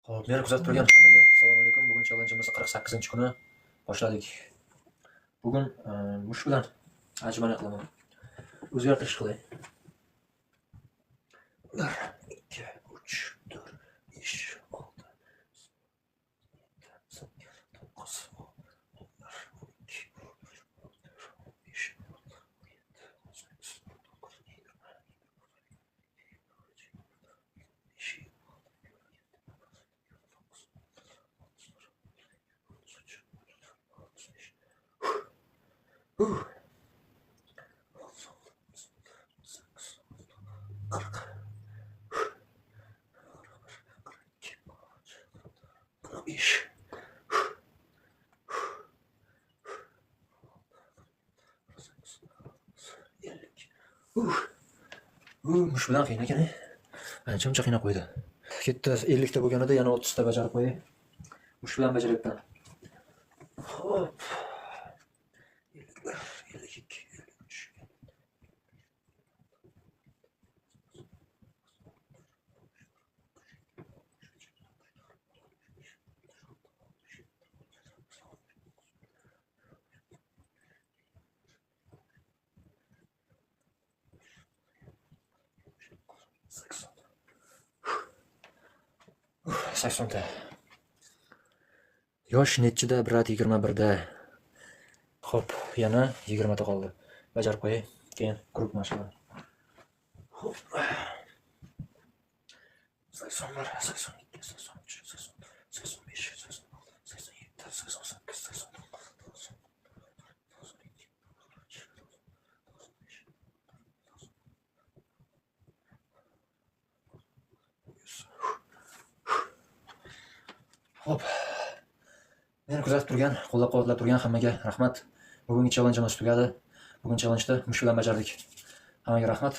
Hop, meni kuzatib turgan hammaga assalomu alaykum. Bugun challengeimizni 48-kuni boshladik. Bugun mush bilan ajmani qilaman. O'zgartirish qilay. 1 2 3 4 5 6 7 8 mush bilan qiyin ekan. Ancha qiynab qo'ydi. Ketdi 50 ta bo'lganida yana 30 ta bajarib qo'yay. Mush bilan bajaryapman. Hop. 51, 52, 53. Saksonta. Yosh nechida? Brat 21da. Hop, yana 20 ta qoldi. Bajarib qo'yay, keyin guruh mashqlar. Hop. 81, 82, 83, 85, 86, 87, 88, 89. Hop. Meni kuzatib turgan, qo'llab-quvvatlab turgan hammaga rahmat. Bugungi challengeimiz tugadi. Bugun challenge'da mush bilan bajardik. Hammaga rahmat.